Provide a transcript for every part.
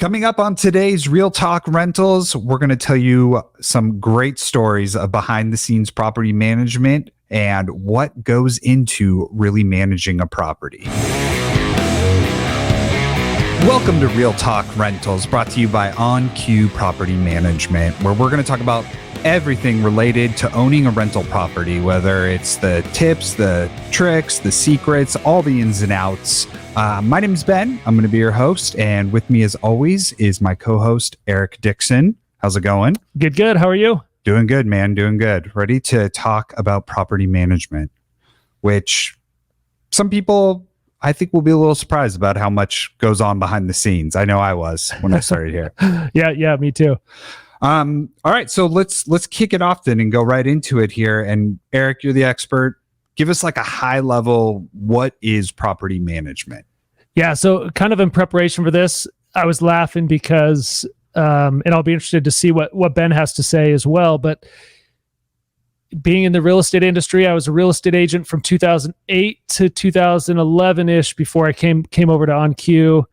Coming up on today's Real Talk Rentals, we're going to tell you some great stories of behind the scenes property management and what goes into really managing a property. Welcome to Real Talk Rentals, brought to you by OnQ Property Management, where we're going to talk about everything related to owning a rental property, whether it's the tips, the tricks, the secrets, all the ins and outs. My name is Ben. I'm going to be your host. And with me, as always, is my co-host, Eric Dixon. How's it going? Good. How are you? Doing good, man. Doing good. Ready to talk about property management, which some people, I think, will be a little surprised about how much goes on behind the scenes. I know I was when I started here. Yeah, me too. All right, so let's kick it off then and go right into it here. And Eric, you're the expert. Give us like a high level, what is property management? Yeah, so kind of in preparation for this, I was laughing because, and I'll be interested to see what Ben has to say as well, but being in the real estate industry, I was a real estate agent from 2008 to 2011-ish before I came over to OnQ.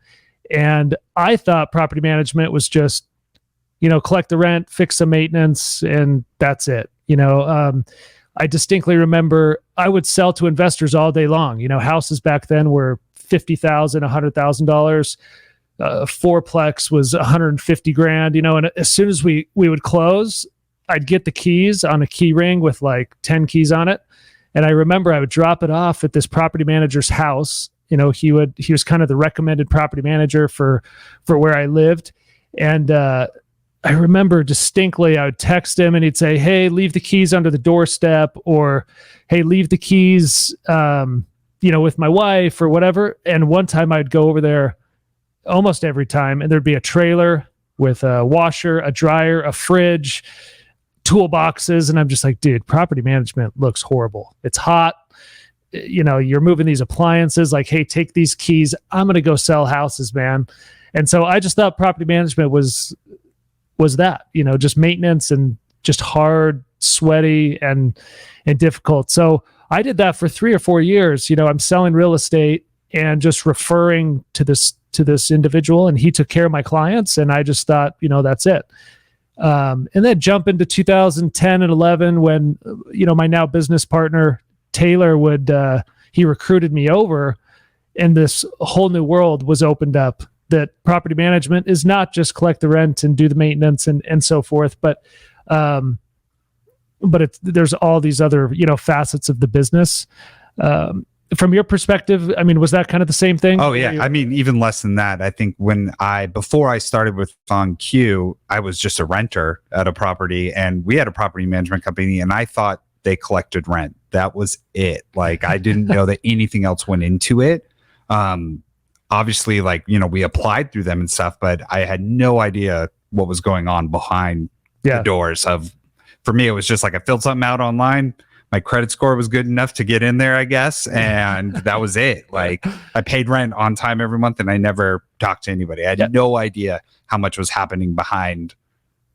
And I thought property management was just, collect the rent, fix some maintenance, and that's it. I distinctly remember I would sell to investors all day long. Houses back then were $50,000, $100,000. Fourplex was $150,000. And as soon as we would close, I'd get the keys on a key ring with like 10 keys on it. And I remember I would drop it off at this property manager's house. He was kind of the recommended property manager for where I lived. And I remember distinctly I would text him and he'd say, "Hey, leave the keys under the doorstep," or, "Hey, leave the keys, with my wife," or whatever. And one time I'd go over there almost every time, and there'd be a trailer with a washer, a dryer, a fridge, toolboxes. And I'm just like, dude, property management looks horrible. It's hot. You're moving these appliances, like, hey, take these keys. I'm going to go sell houses, man. And so I just thought property management was that, just maintenance and just hard, sweaty and difficult. So I did that for 3 or 4 years. I'm selling real estate and just referring to this individual, and he took care of my clients. And I just thought, that's it. And then jump into 2010 and 11 when, my now business partner, Taylor, he recruited me over, and this whole new world was opened up, that property management is not just collect the rent and do the maintenance and so forth, but there's all these other, facets of the business. From your perspective, was that kind of the same thing? Oh yeah. Even less than that. I think before I started with OnQ, I was just a renter at a property, and we had a property management company, and I thought they collected rent. That was it. Like, I didn't know that anything else went into it. Obviously, we applied through them and stuff, but I had no idea what was going on behind the doors for me, it was just like I filled something out online. My credit score was good enough to get in there, I guess. And that was it. Like, I paid rent on time every month, and I never talked to anybody. I had no idea how much was happening behind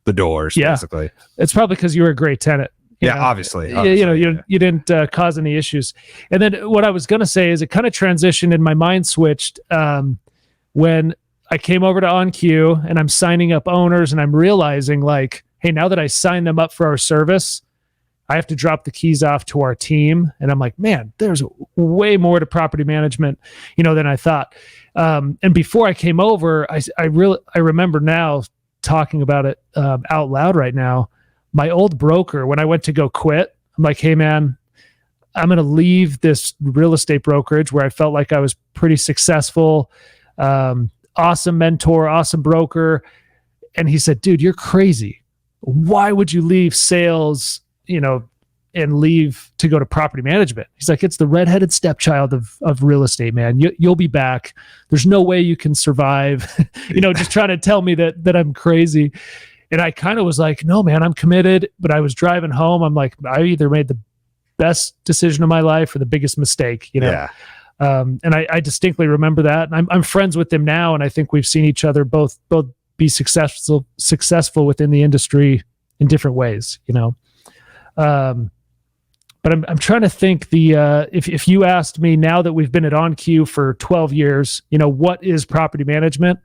the doors, basically. It's probably because you were a great tenant. Obviously. You didn't cause any issues. And then what I was going to say is it kind of transitioned and my mind switched when I came over to OnQ and I'm signing up owners, and I'm realizing, like, hey, now that I signed them up for our service, I have to drop the keys off to our team. And I'm like, man, there's way more to property management, than I thought. And before I came over, I remember now talking about it out loud right now. My old broker, when I went to go quit, I'm like, hey man, I'm going to leave this real estate brokerage where I felt like I was pretty successful, awesome mentor, awesome broker. And he said, dude, you're crazy. Why would you leave sales, and leave to go to property management? He's like, it's the redheaded stepchild of real estate, man. You'll be back. There's no way you can survive, just trying to tell me that I'm crazy. And I kind of was like, no, man, I'm committed. But I was driving home. I'm like, I either made the best decision of my life or the biggest mistake, Yeah. And I distinctly remember that. And I'm friends with them now. And I think we've seen each other both be successful within the industry in different ways, But I'm trying to think if you asked me now that we've been at OnQ for 12 years, what is property management?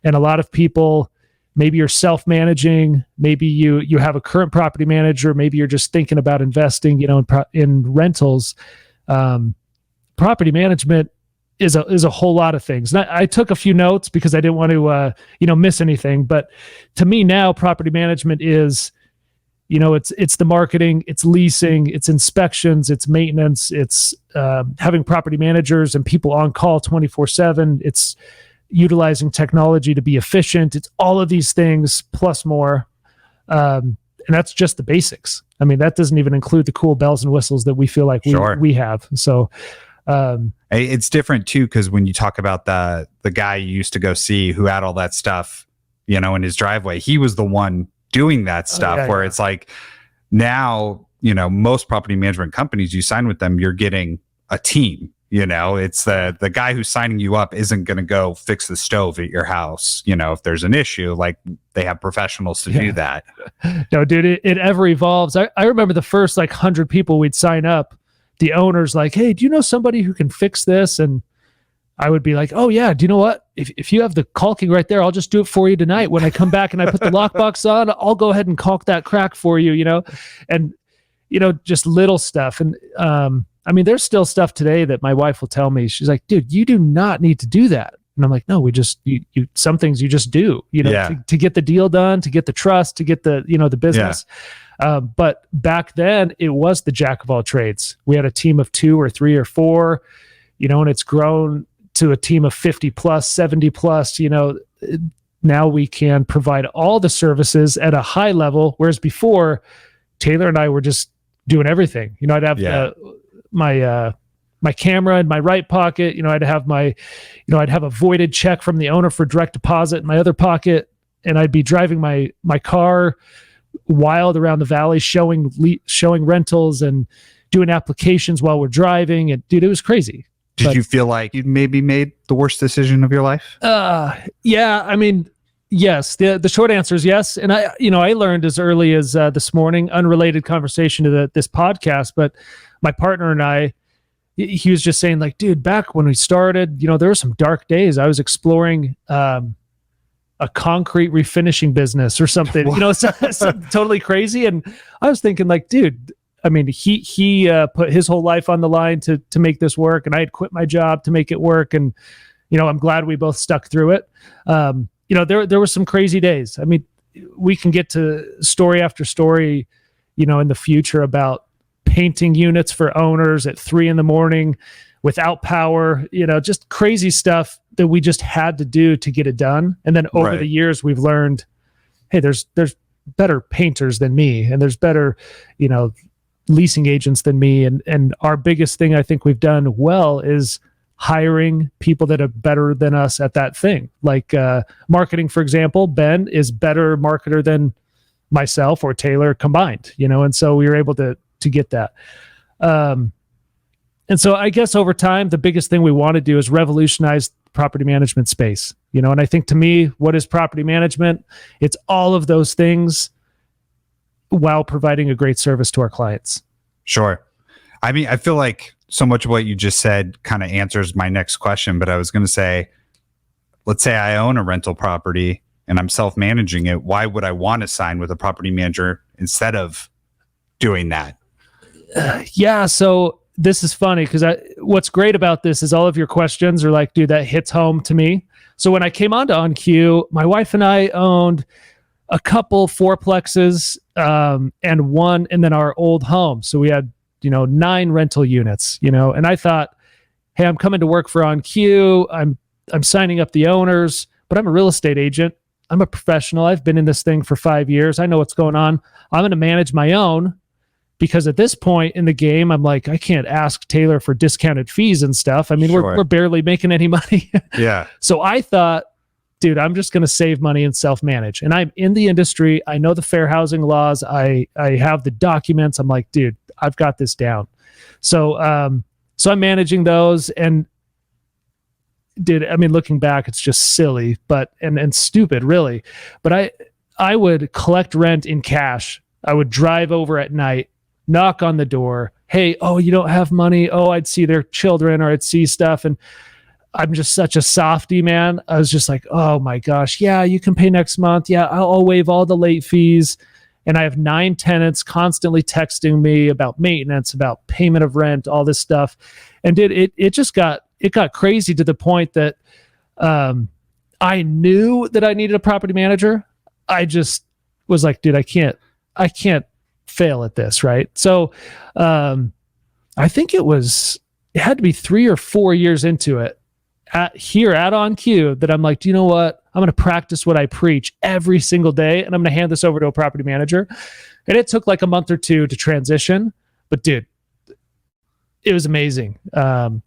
And a lot of people, maybe you're self-managing, maybe you have a current property manager, maybe you're just thinking about investing, in rentals. Property management is a whole lot of things. And I took a few notes because I didn't want to miss anything. But to me now, property management is, it's the marketing, it's leasing, it's inspections, it's maintenance, it's having property managers and people on call 24/7. It's utilizing technology to be efficient. It's all of these things plus more. And that's just the basics. I mean, that doesn't even include the cool bells and whistles that we feel like we have. So it's different too, because when you talk about the guy you used to go see who had all that stuff, in his driveway, he was the one doing that stuff. It's like now, most property management companies, you sign with them, you're getting a team. It's the guy who's signing you up isn't going to go fix the stove at your house. If there's an issue, like they have professionals to do that. No, dude, it ever evolves. I remember the first 100 people we'd sign up, the owner's like, hey, do you know somebody who can fix this? And I would be like, oh yeah, do you know what? If you have the caulking right there, I'll just do it for you tonight. When I come back and I put the lockbox on, I'll go ahead and caulk that crack for you, and, just little stuff. And, there's still stuff today that my wife will tell me. She's like, dude, you do not need to do that. And I'm like, no, some things you just do, to get the deal done, to get the trust, to get the, the business. Yeah. But back then it was the jack of all trades. We had a team of 2 or 3 or 4, and it's grown to a team of 50 plus, 70 plus, now we can provide all the services at a high level. Whereas before, Taylor and I were just doing everything. I'd have my camera in my right pocket. I'd have I'd have a voided check from the owner for direct deposit in my other pocket. And I'd be driving my car wild around the valley, showing rentals and doing applications while we're driving. And dude, it was crazy. Did you feel like you maybe made the worst decision of your life? Yeah. Yes. The short answer is yes. And I learned as early as this morning, unrelated conversation to this podcast, but my partner and I, he was just saying like, dude, back when we started, there were some dark days. I was exploring a concrete refinishing business or something, it's totally crazy. And I was thinking like, dude, he put his whole life on the line to make this work, and I had quit my job to make it work. And, I'm glad we both stuck through it. There were some crazy days. We can get to story after story, in the future about painting units for owners at 3 a.m. without power, just crazy stuff that we just had to do to get it done. And then over the years, we've learned, hey, there's better painters than me, and there's better, leasing agents than me. And our biggest thing I think we've done well is hiring people that are better than us at that thing. Like marketing, for example, Ben is better marketer than myself or Taylor combined, and so we were able to get that. And so I guess over time, the biggest thing we want to do is revolutionize property management space, and I think to me, what is property management? It's all of those things while providing a great service to our clients. Sure. I feel like so much of what you just said kind of answers my next question, but I was going to say, let's say I own a rental property and I'm self-managing it. Why would I want to sign with a property manager instead of doing that? Yeah. So this is funny because what's great about this is all of your questions are like, dude, that hits home to me. So when I came on to OnQ, my wife and I owned a couple fourplexes and one, and then our old home. So we had, 9 rental units, and I thought, hey, I'm coming to work for OnQ. I'm signing up the owners, but I'm a real estate agent. I'm a professional. I've been in this thing for 5 years. I know what's going on. I'm going to manage my own, because at this point in the game, I'm like, I can't ask Taylor for discounted fees and stuff. Sure. We're barely making any money. Yeah. So I thought, dude, I'm just going to save money and self-manage. And I'm in the industry. I know the fair housing laws. I have the documents. I'm like, dude, I've got this down. So I'm managing those. And looking back, it's just silly, but and stupid, really. But I would collect rent in cash. I would drive over at night, knock on the door. Hey, oh, you don't have money? Oh, I'd see their children, or I'd see stuff. And I'm just such a softie, man. I was just like, oh my gosh, yeah, you can pay next month. Yeah, I'll waive all the late fees. And I have 9 tenants constantly texting me about maintenance, about payment of rent, all this stuff. And it just got crazy to the point that I knew that I needed a property manager. I just was like, dude, I can't fail at this, right? So I think it had to be 3 or 4 years into it here at On Q that I'm like, do you know what? I'm going to practice what I preach every single day, and I'm going to hand this over to a property manager. And it took like a month or two to transition, but dude, it was amazing.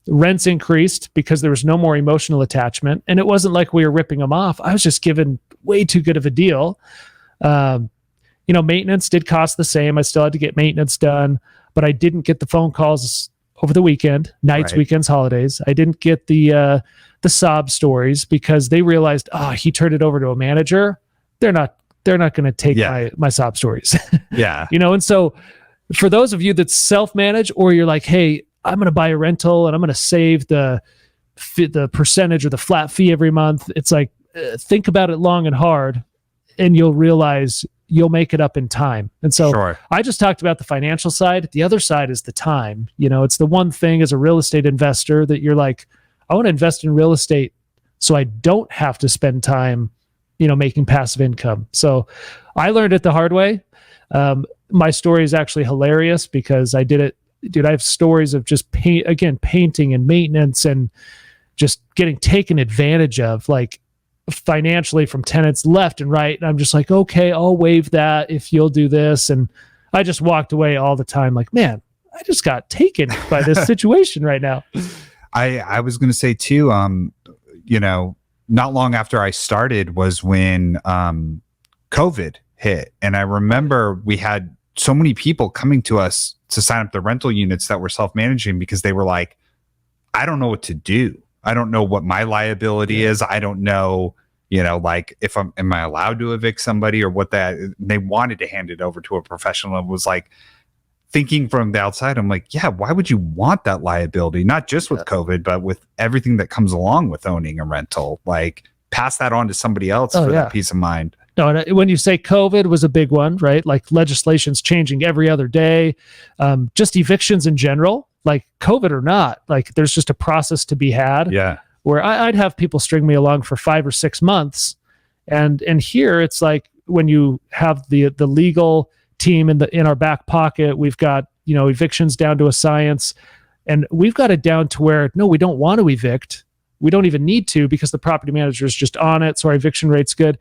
Rents increased because there was no more emotional attachment, and it wasn't like we were ripping them off. I was just given way too good of a deal. Maintenance did cost the same. I still had to get maintenance done, but I didn't get the phone calls over the weekend, nights, right, weekends, holidays. I didn't get the sob stories because they realized, he turned it over to a manager. They're not going to take my sob stories. Yeah. And so for those of you that self-manage, or you're like, hey, I'm going to buy a rental and I'm going to save the percentage or the flat fee every month. It's like, think about it long and hard, and you'll realize you'll make it up in time. And so sure. I just talked about the financial side. The other side is the time. It's the one thing as a real estate investor that you're like, I want to invest in real estate so I don't have to spend time, making passive income. So I learned it the hard way. My story is actually hilarious because I did it. Dude, I have stories of just painting and maintenance and just getting taken advantage of, like, financially from tenants left and right. And I'm just like, okay, I'll waive that if you'll do this. And I just walked away all the time like, man, I just got taken by this situation right now. I was going to say too, not long after I started was when COVID hit. And I remember we had so many people coming to us to sign up the rental units that were self-managing because they were like, I don't know what to do. I don't know what my liability is. I don't know, like if am I allowed to evict somebody or what that, they wanted to hand it over to a professional. And was like, thinking from the outside, I'm like, yeah, why would you want that liability? Not just with COVID, but with everything that comes along with owning a rental. Like, pass that on to somebody else for that peace of mind. No, and when you say COVID was a big one, right? Like, legislation's changing every other day. Just evictions in general, like COVID or not, like there's just a process to be had. Yeah. Where I'd have people string me along for 5 or 6 months. And here it's like, when you have the legal team in our back pocket, we've got, evictions down to a science, and we've got it down to where, no, we don't want to evict. We don't even need to because the property manager is just on it. So our eviction rate's good.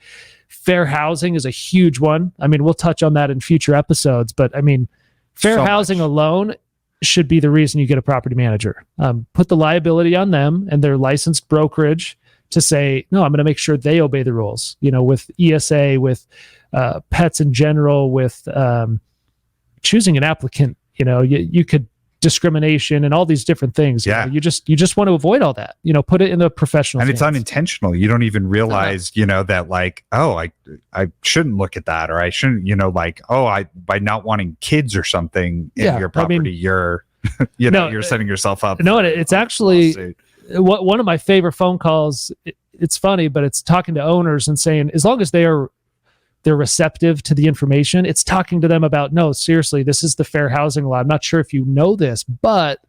Fair housing is a huge one. I mean, we'll touch on that in future episodes, but I mean, fair housing alone should be the reason you get a property manager. Put the liability on them and their licensed brokerage to say, no, I'm going to make sure they obey the rules, with ESA, with pets in general, with choosing an applicant, you could discrimination and all these different things. Yeah. You just want to avoid all that, put it in the professional and hands. It's unintentional. You don't even realize, that like, oh, I shouldn't look at that, or I shouldn't, by not wanting kids or something in your property, you're, you're setting yourself up. No, it's actually one of my favorite phone calls. It's funny, but it's talking to owners and saying, as long as they're receptive to the information, it's talking to them about, no, seriously, this is the fair housing law. I'm not sure if you know this, but,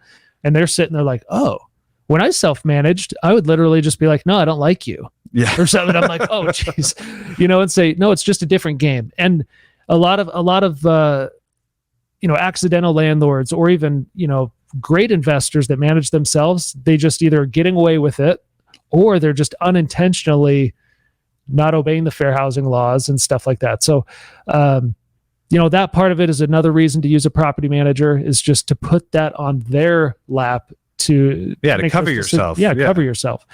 and they're sitting there like, oh, when I self-managed, I would literally just be like, no, I don't like you. Yeah. Or something. I'm like, oh, geez, and say, no, it's just a different game. And a lot of accidental landlords, or even, great investors that manage themselves, they just either getting away with it, or they're just unintentionally not obeying the fair housing laws and stuff like that. So, that part of it is another reason to use a property manager, is just to put that on their lap to cover yourself. Cover yourself.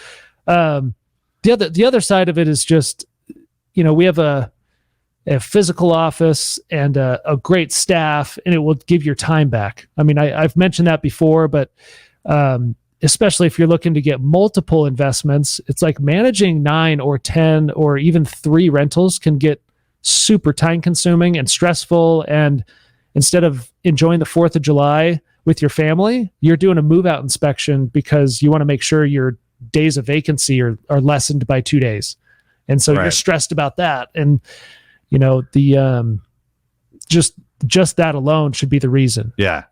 The other side of it is just, we have a physical office and a great staff, and it will give your time back. I mean, I've mentioned that before, but especially if you're looking to get multiple investments, it's like managing 9 or 10 or even 3 rentals can get super time consuming and stressful. And instead of enjoying the 4th of July with your family, you're doing a move out inspection because you want to make sure you're days of vacancy are lessened by 2 days. And so you're stressed about that. And, the just that alone should be the reason. Yeah.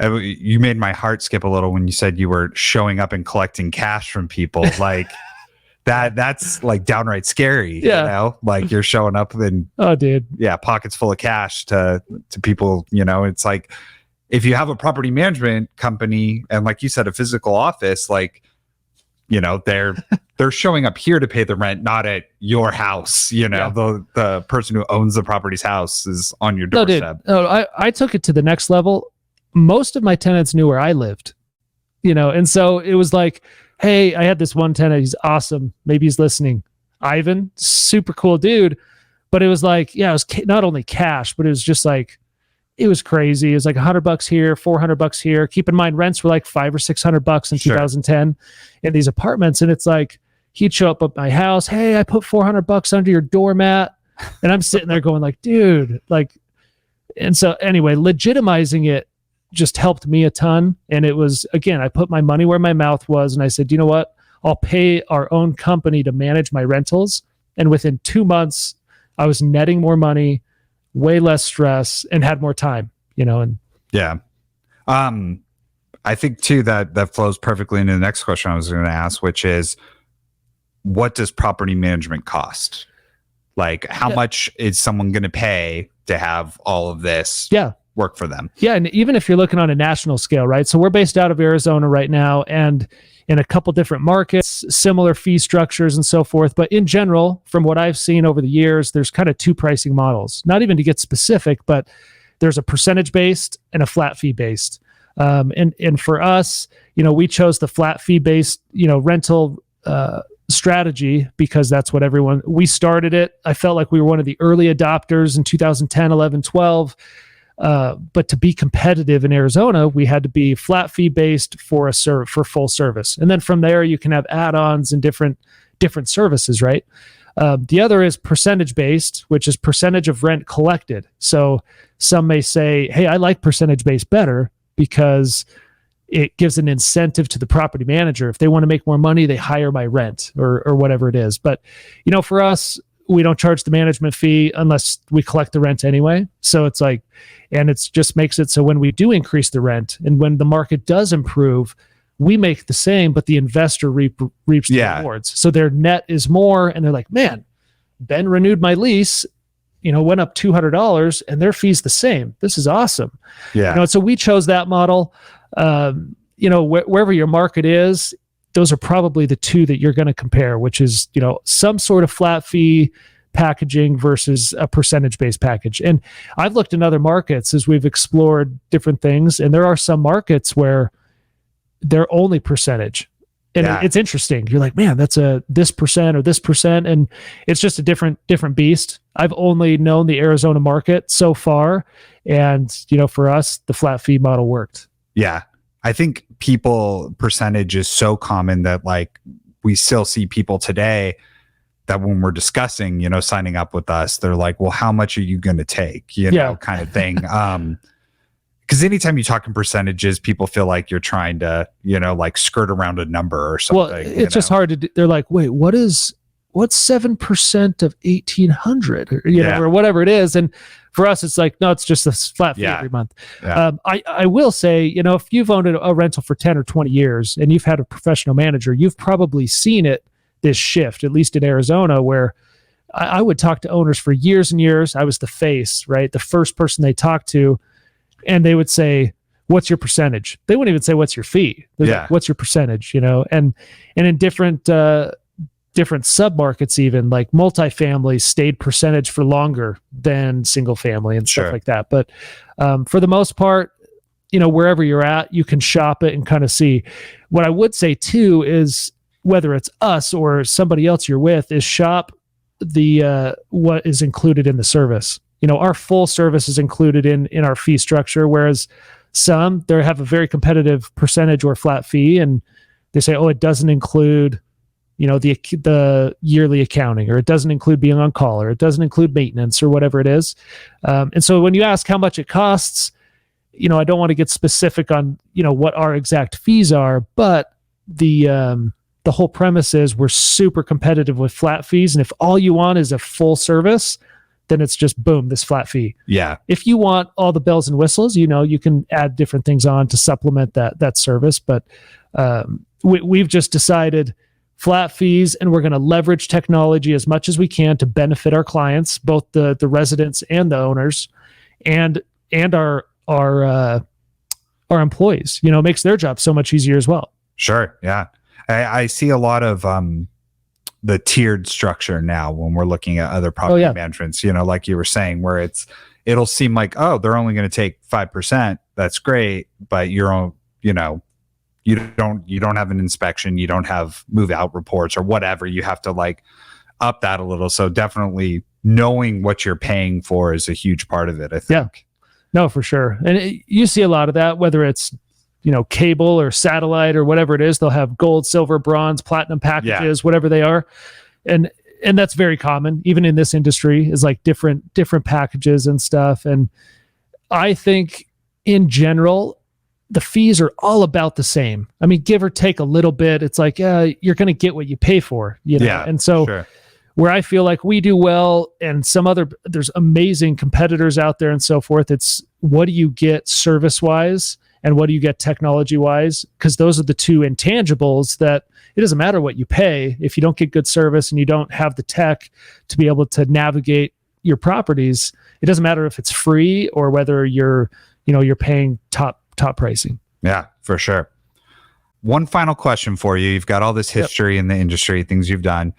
You made my heart skip a little when you said you were showing up and collecting cash from people. Like that's like downright scary. Like you're showing up and pockets full of cash to people. It's like if you have a property management company and, like you said, a physical office, like they're showing up here to pay the rent, not at your house. The person who owns the property's house is on your doorstep. I took it to the next level. Most of my tenants knew where I lived, and so it was like, hey, I had this one tenant. He's awesome. Maybe he's listening. Ivan, super cool dude. But it was like, it was not only cash, but it was just like, it was crazy. It was like $100 here, $400 here. Keep in mind, rents were like $500 or $600 in 2010 in these apartments. And it's like, he'd show up at my house. Hey, I put $400 under your doormat. And I'm sitting there going like, dude, like, and so anyway, legitimizing it just helped me a ton. And it was, again, I put my money where my mouth was. And I said, you know what? I'll pay our own company to manage my rentals. And within 2 months, I was netting more money, way less stress, and had more time, and I think too that flows perfectly into the next question I was going to ask, which is, what does property management cost? Like, how much is someone going to pay to have all of this work for them? Yeah. And even if you're looking on a national scale, right? So we're based out of Arizona right now, and in a couple different markets, similar fee structures and so forth. But in general, from what I've seen over the years, there's kind of two pricing models, not even to get specific, but there's a percentage based and a flat fee based. And for us, we chose the flat fee based, rental, strategy because that's what we started it. I felt like we were one of the early adopters in 2010, 11, 12. But to be competitive in Arizona, we had to be flat fee based for full service. And then from there, you can have add-ons and different services, right? The other is percentage based, which is percentage of rent collected. So some may say, hey, I like percentage based better because it gives an incentive to the property manager. If they want to make more money, they hire my rent or whatever it is. But, for us, we don't charge the management fee unless we collect the rent anyway. So it's like, and it's just makes it so when we do increase the rent and when the market does improve, we make the same, but the investor reaps the rewards. So their net is more, and they're like, man, Ben renewed my lease, went up $200 and their fee's the same. This is awesome. Yeah. So we chose that model. Wherever your market is, those are probably the two that you're going to compare, which is, some sort of flat fee packaging versus a percentage-based package. And I've looked in other markets as we've explored different things, and there are some markets where they're only percentage. And it's interesting. You're like, man, that's this percent or this percent. And it's just a different beast. I've only known the Arizona market so far. And, for us, the flat fee model worked. Yeah. I think percentage is so common that like we still see people today that when we're discussing, signing up with us, they're like, well, how much are you going to take, kind of thing. Because anytime you talk in percentages, people feel like you're trying to, like skirt around a number or something. Well, it's just hard to do. They're like, wait, what's 7% of 1,800 or whatever it is. And for us, it's like, no, it's just a flat fee every month. Yeah. I will say, if you've owned a rental for 10 or 20 years and you've had a professional manager, you've probably seen this shift, at least in Arizona, where I would talk to owners for years and years. I was the face, right? The first person they talked to, and they would say, what's your percentage? They wouldn't even say, what's your fee? They're like, what's your percentage? And in different sub-markets, even like multifamily stayed percentage for longer than single family and stuff like that. But for the most part, wherever you're at, you can shop it and kind of see. What I would say too is whether it's us or somebody else you're with, is shop the what is included in the service. Our full service is included in our fee structure, whereas some they have a very competitive percentage or flat fee, and they say, oh, it doesn't include the yearly accounting, or it doesn't include being on call, or it doesn't include maintenance, or whatever it is. And so when you ask how much it costs, I don't want to get specific on, what our exact fees are, but the the whole premise is we're super competitive with flat fees. And if all you want is a full service, then it's just boom, this flat fee. Yeah. If you want all the bells and whistles, you can add different things on to supplement that service. But we've just decided flat fees, and we're going to leverage technology as much as we can to benefit our clients, both the residents and the owners, and our employees. It makes their job so much easier as well. Sure. Yeah. I see a lot of the tiered structure now when we're looking at other property managements, like you were saying, where it'll seem like, oh, they're only going to take 5%. That's great. But you don't have an inspection, you don't have move out reports or whatever. You have to like up that a little. So definitely knowing what you're paying for is a huge part of it, I think. Yeah. No, for sure. And you see a lot of that, whether it's, cable or satellite or whatever it is. They'll have gold, silver, bronze, platinum packages, whatever they are. And that's very common, even in this industry, is like different packages and stuff. And I think in general, the fees are all about the same. I mean, give or take a little bit. It's like, you're going to get what you pay for, Yeah, and so sure. Where I feel like we do well, and there's amazing competitors out there and so forth. It's what do you get service wise and what do you get technology wise? Because those are the two intangibles that it doesn't matter what you pay. If you don't get good service and you don't have the tech to be able to navigate your properties, it doesn't matter if it's free or whether you're paying top pricing. Yeah, for sure. One final question for you. You've got all this history in the industry, things you've done.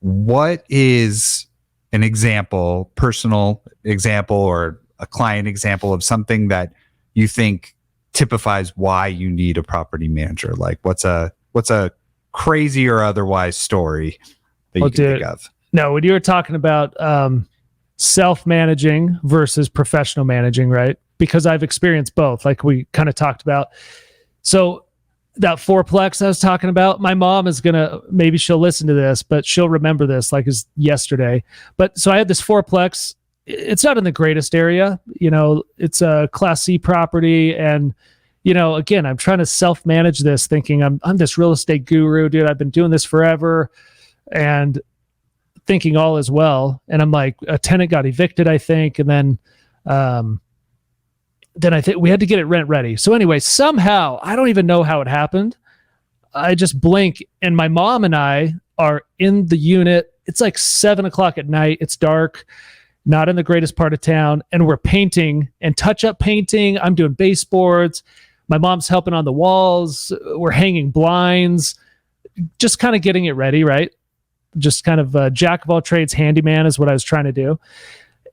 What is an example, personal example, or a client example of something that you think typifies why you need a property manager? Like what's a crazy or otherwise story that you can think of? No, when you were talking about self-managing versus professional managing, right? Because I've experienced both, like we kind of talked about. So that fourplex I was talking about, my mom is maybe she'll listen to this, but she'll remember this like it's yesterday. But so I had this fourplex. It's not in the greatest area. It's a Class C property. And, again, I'm trying to self-manage this thinking I'm this real estate guru, dude. I've been doing this forever and thinking all is well. And I'm like, a tenant got evicted, I think. And then I think we had to get it rent ready. So anyway, somehow, I don't even know how it happened. I just blink and my mom and I are in the unit. It's like 7:00 at night. It's dark, not in the greatest part of town. And we're painting and touch-up painting. I'm doing baseboards. My mom's helping on the walls. We're hanging blinds, just kind of getting it ready, right? Just kind of jack of all trades, handyman is what I was trying to do.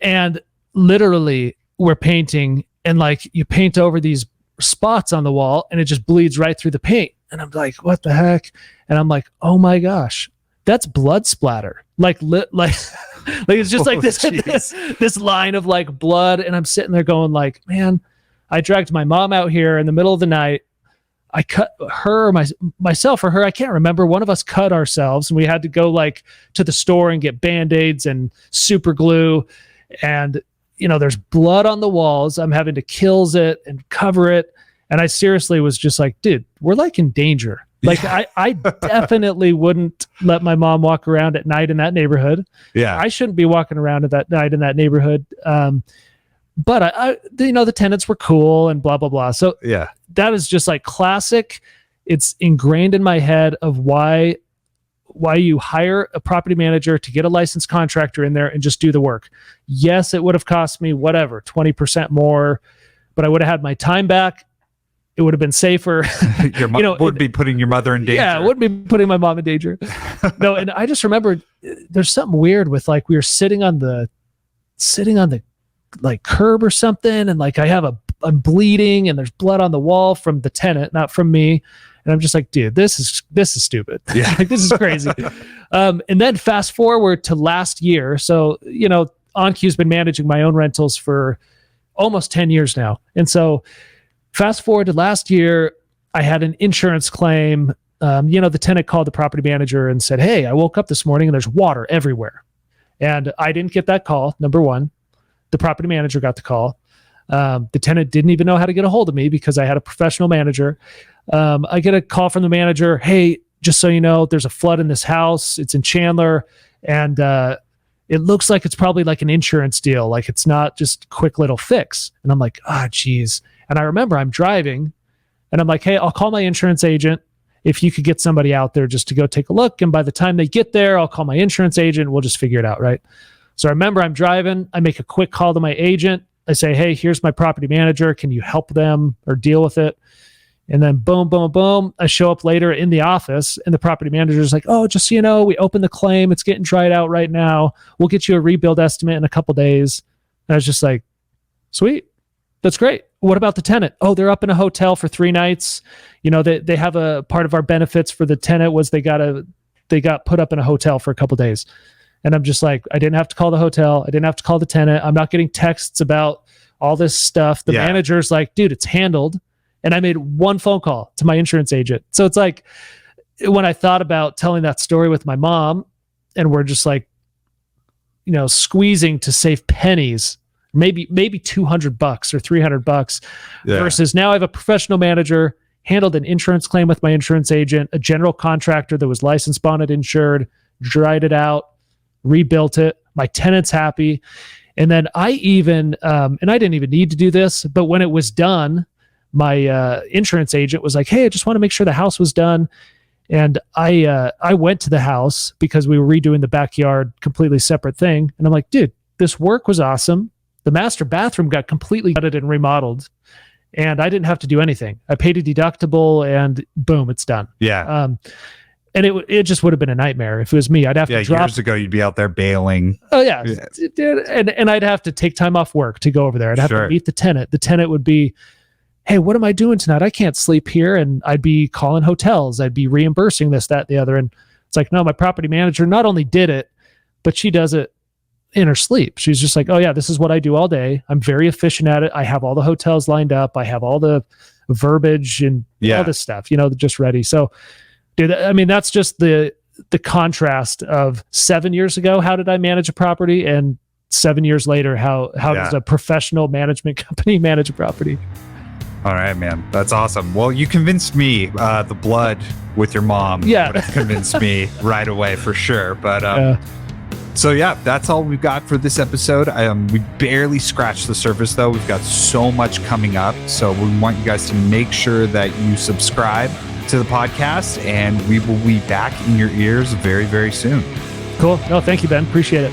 And literally we're painting, and like you paint over these spots on the wall and it just bleeds right through the paint. And I'm like, what the heck? And I'm like, oh my gosh, that's blood splatter. Like it's just like this line of like blood. And I'm sitting there going like, man, I dragged my mom out here in the middle of the night. I cut her, myself or her, I can't remember. One of us cut ourselves and we had to go like to the store and get Band-Aids and super glue. And there's blood on the walls. I'm having to kills it and cover it. And I seriously was just like, dude, we're like in danger. Like I definitely wouldn't let my mom walk around at night in that neighborhood. Yeah. I shouldn't be walking around at that night in that neighborhood. But the tenants were cool and blah, blah, blah. So yeah, that is just like classic. It's ingrained in my head of why you hire a property manager to get a licensed contractor in there and just do the work. Yes, it would have cost me 20% more, but I would have had my time back. It would have been safer. Your mom would be putting your mother in danger. Yeah, it wouldn't be putting my mom in danger. No, and I just remember there's something weird with like we were sitting on the like curb or something, and like I'm bleeding and there's blood on the wall from the tenant, not from me. And I'm just like, dude, this is stupid. Yeah. Like, this is crazy. And then fast forward to last year. So, OnQ's been managing my own rentals for almost 10 years now. And so fast forward to last year, I had an insurance claim. The tenant called the property manager and said, hey, I woke up this morning and there's water everywhere. And I didn't get that call, number one. The property manager got the call. The tenant didn't even know how to get a hold of me because I had a professional manager. I get a call from the manager. Hey, just so you know, there's a flood in this house. It's in Chandler. And it looks like it's probably like an insurance deal. Like it's not just a quick little fix. And I'm like, geez. And I remember I'm driving and I'm like, hey, I'll call my insurance agent if you could get somebody out there just to go take a look. And by the time they get there, I'll call my insurance agent. We'll just figure it out, right? So I remember I'm driving. I make a quick call to my agent. I say, hey, here's my property manager. Can you help them or deal with it? And then boom, boom, boom. I show up later in the office and the property manager is like, oh, just so you know, we opened the claim. It's getting dried out right now. We'll get you a rebuild estimate in a couple days. And I was just like, sweet. That's great. What about the tenant? Oh, they're up in a hotel for 3 nights. You know, they have a part of our benefits for the tenant was they got put up in a hotel for a couple days. And I'm just like, I didn't have to call the hotel. I didn't have to call the tenant. I'm not getting texts about all this stuff. The manager's like, dude, it's handled. And I made one phone call to my insurance agent. So it's like when I thought about telling that story with my mom and we're just like, you know, squeezing to save pennies, maybe $200 or $300 versus now I have a professional manager, handled an insurance claim with my insurance agent, a general contractor that was licensed, bonded, insured, dried it out, rebuilt it. My tenant's happy. And then I even, and I didn't even need to do this, but when it was done, my insurance agent was like, hey, I just want to make sure the house was done. And I went to the house because we were redoing the backyard, completely separate thing. And I'm like, dude, this work was awesome. The master bathroom got completely gutted and remodeled. And I didn't have to do anything. I paid a deductible and boom, it's done. Yeah. And it just would have been a nightmare if it was me. I'd have to drop. Years ago, you'd be out there bailing. Oh yeah. And I'd have to take time off work to go over there. I'd have to meet the tenant. The tenant would be, hey, what am I doing tonight? I can't sleep here. And I'd be calling hotels. I'd be reimbursing this, that, the other. And it's like, no, my property manager not only did it, but she does it in her sleep. She's just like, oh yeah, this is what I do all day. I'm very efficient at it. I have all the hotels lined up. I have all the verbiage and all this stuff, you know, just ready. So dude, I mean, that's just the contrast of 7 years ago. How did I manage a property? And 7 years later, how does a professional management company manage a property? All right, man. That's awesome. Well, you convinced me. The blood with your mom would have convinced me right away for sure. But so yeah, that's all we've got for this episode. We barely scratched the surface though. We've got so much coming up. So we want you guys to make sure that you subscribe to the podcast and we will be back in your ears very, very soon. Cool. No, thank you, Ben. Appreciate it.